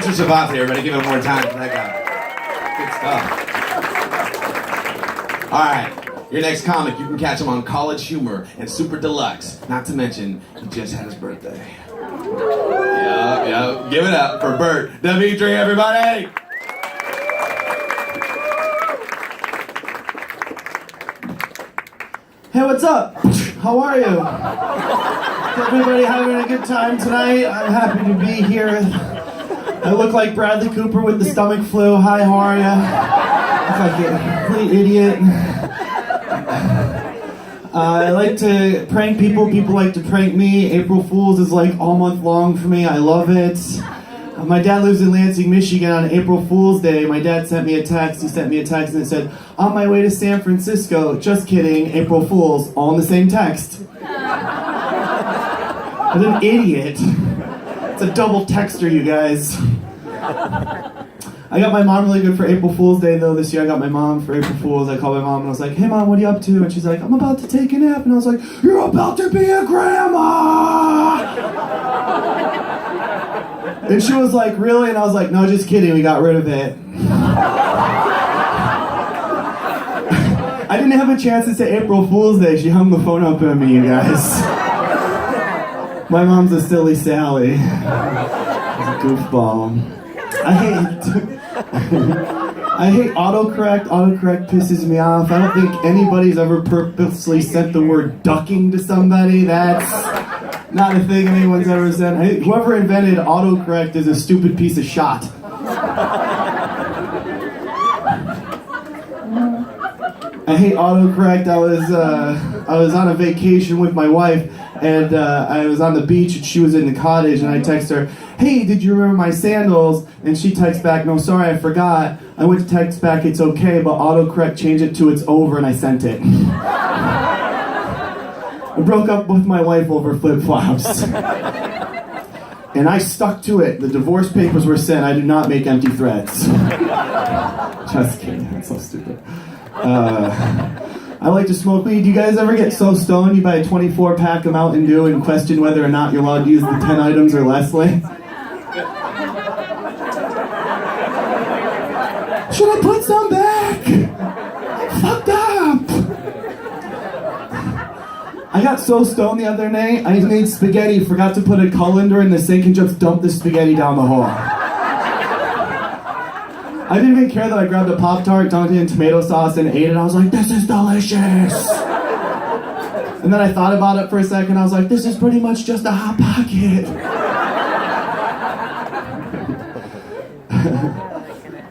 Mr. Shabbat, everybody. Give him more time for that guy. Good stuff. All right. Your next comic, you can catch him on College Humor and Super Deluxe. Not to mention, he just had his birthday. Yeah. Give it up for Bert. DiVietri, everybody! Hey, what's up? How are you? Is everybody having a good time tonight? I'm happy to be here. I look like Bradley Cooper with the stomach flu. Hi, how are ya? I look like a complete idiot. I like to prank people. People like to prank me. April Fool's is like all month long for me. I love it. My dad lives in Lansing, Michigan. On April Fool's Day, my dad sent me a text. He sent me a text and it said, "On my way to San Francisco." Just kidding. April Fool's. All in the same text. What an idiot. It's a double texter, you guys. I got my mom really good for April Fool's Day, though. This year I got my mom for April Fool's. I called my mom and I was like, "Hey, Mom, what are you up to?" And she's like, "I'm about to take a nap." And I was like, "You're about to be a grandma!" And she was like, "Really?" And I was like, "No, just kidding. We got rid of it." I didn't have a chance to say April Fool's Day. She hung the phone up on me, you guys. My mom's a silly Sally. She's a goofball. I hate autocorrect. Autocorrect pisses me off. I don't think anybody's ever purposely sent the word ducking to somebody. That's not a thing anyone's ever said. Whoever invented autocorrect is a stupid piece of shot. I hate autocorrect. I was on a vacation with my wife, and I was on the beach, and she was in the cottage, and I text her, "Hey, did you remember my sandals?" And she texts back, "No, sorry, I forgot." I went to text back, "It's okay," but autocorrect changed it to "It's over," and I sent it. I broke up with my wife over flip-flops. And I stuck to it. The divorce papers were sent. I do not make empty threats. Just kidding, that's so stupid. I like to smoke weed. Do you guys ever get so stoned you buy a 24-pack of Mountain Dew and question whether or not you're allowed to use the 10 items or Leslie? Should I put some back? Fucked up. I got so stoned the other night, I made spaghetti, forgot to put a colander in the sink and just dumped the spaghetti down the hole. I didn't even care that I grabbed a Pop-Tart, dunked it in tomato sauce, and ate it. I was like, "This is delicious!" And then I thought about it for a second. I was like, "This is pretty much just a Hot Pocket."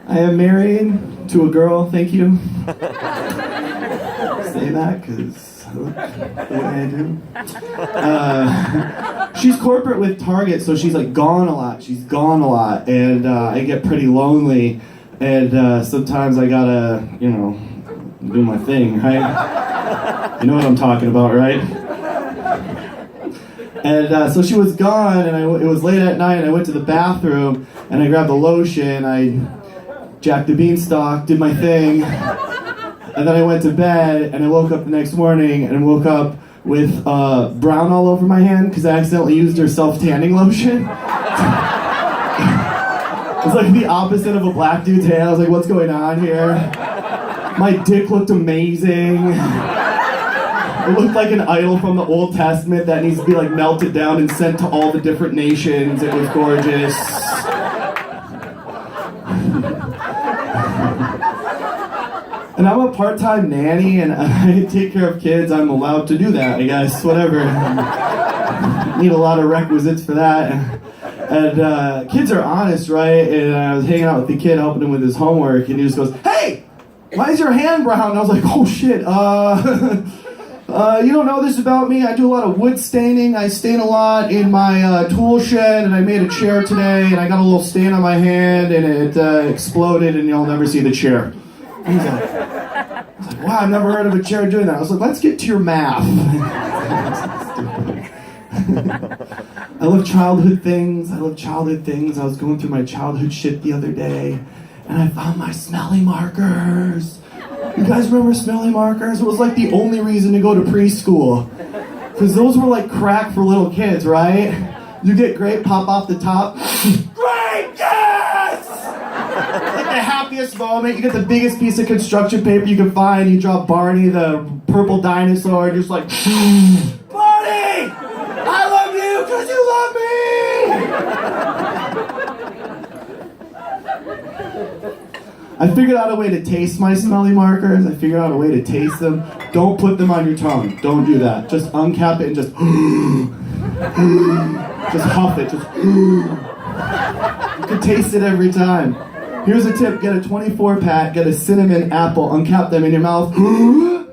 I am married to a girl, thank you. Say that, because I look the way I do. She's corporate with Target, so she's like gone a lot. She's gone a lot, and I get pretty lonely. And sometimes I gotta, do my thing, right? You know what I'm talking about, right? And so she was gone, and it was late at night, and I went to the bathroom, and I grabbed the lotion, I jacked the beanstalk, did my thing, and then I went to bed, and I woke up the next morning, and I woke up with brown all over my hand, because I accidentally used her self-tanning lotion. It's like the opposite of a black dude's hand. I was like, "What's going on here?" My dick looked amazing. It looked like an idol from the Old Testament that needs to be like melted down and sent to all the different nations. It was gorgeous. And I'm a part-time nanny, and I take care of kids. I'm allowed to do that, I guess. Whatever. Need a lot of requisites for that. And kids are honest, right? And I was hanging out with the kid, helping him with his homework, and he just goes, "Hey, why is your hand brown?" And I was like, "Oh shit, you don't know this about me. I do a lot of wood staining. I stain a lot in my tool shed, and I made a chair today, and I got a little stain on my hand, and it exploded, and you'll never see the chair." And I was like, "Wow, I've never heard of a chair doing that." I was like, "Let's get to your math." I love childhood things. I was going through my childhood shit the other day, and I found my smelly markers. You guys remember smelly markers? It was like the only reason to go to preschool. Because those were like crack for little kids, right? You get grape, pop off the top. Great, yeah! the happiest moment. You get the biggest piece of construction paper you can find. You draw Barney, the purple dinosaur, and you're just like, Barney! I love you because you love me! I figured out a way to taste my smelly markers. I figured out a way to taste them. Don't put them on your tongue. Don't do that. Just uncap it and just just huff it. Just you can taste it every time. Here's a tip. Get a 24 pack, get a cinnamon apple, uncap them in your mouth.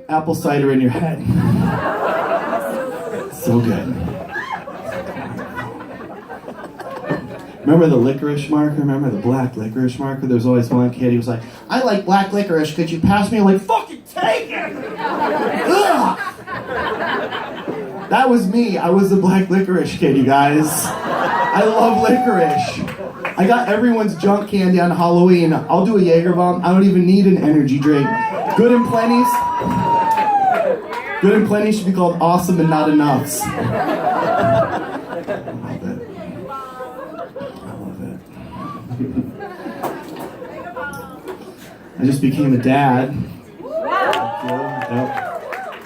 Apple cider in your head. So good. Remember the licorice marker? Remember the black licorice marker? There's always one kid, he was like, I like black licorice, could you pass me? I'm like, fucking take it! Ugh! That was me. I was the black licorice kid, you guys. I love licorice. I got everyone's junk candy on Halloween. I'll do a Jaeger bomb. I don't even need an energy drink. Good and Plenty's. Good and Plenty should be called Awesome and Not Enoughs. I love it. I just became a dad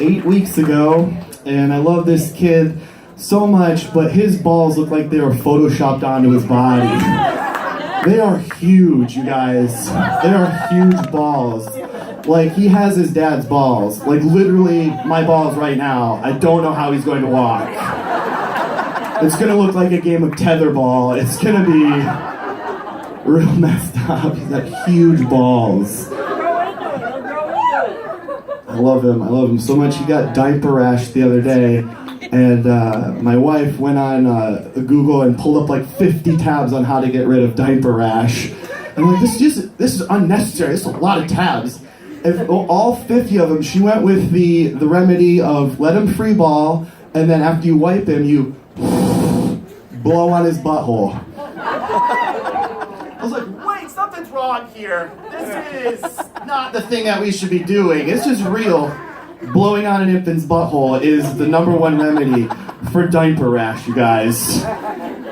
8 weeks ago, and I love this kid so much, but his balls look like they were photoshopped onto his body. They are huge, you guys. They are huge balls. Like, he has his dad's balls. Like, literally, my balls right now. I don't know how he's going to walk. It's gonna look like a game of tetherball. It's gonna be real messed up. He's got huge balls. I love him so much. He got diaper rash the other day, and my wife went on Google and pulled up like 50 tabs on how to get rid of diaper rash. I'm like, this is unnecessary. This is a lot of tabs. If all 50 of them, she went with the remedy of let him free ball, and then after you wipe him, you blow on his butthole. I was like, wait, something's wrong here. This is not the thing that we should be doing. It's just real. Blowing on an infant's butthole is the #1 remedy for diaper rash, you guys.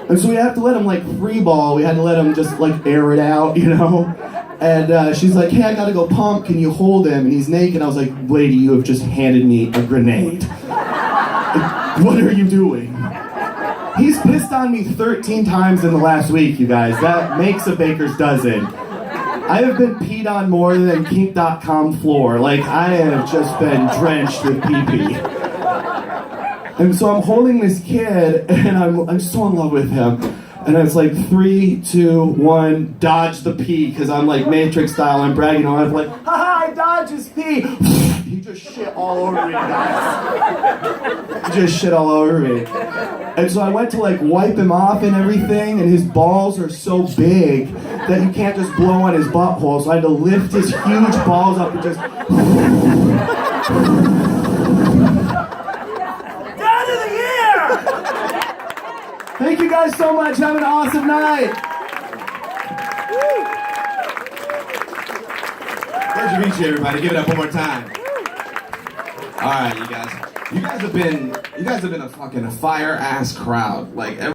And so we have to let him like free ball. We had to let him just like air it out, you know? And she's like, hey, I gotta go pump. Can you hold him? And he's naked. I was like, lady, you have just handed me a grenade. What are you doing? He's pissed on me 13 times in the last week, you guys. That makes a baker's dozen. I have been peed on more than Kink.com floor. Like, I have just been drenched with pee-pee. And so I'm holding this kid, and I'm so in love with him. And it's like 3, 2, 1, dodge the pee, because I'm like Matrix style. I'm bragging on. I'm like, haha, I dodged his pee. He just shit all over me, guys. He just shit all over me. And so I went to like wipe him off and everything, and his balls are so big that you can't just blow on his butthole. So I had to lift his huge balls up and just. Dad of the year! Thank you guys so much. Have an awesome night. Bert, DiVietri, everybody. Give it up one more time. All right, you guys. You guys have been a fucking fire ass crowd. Like.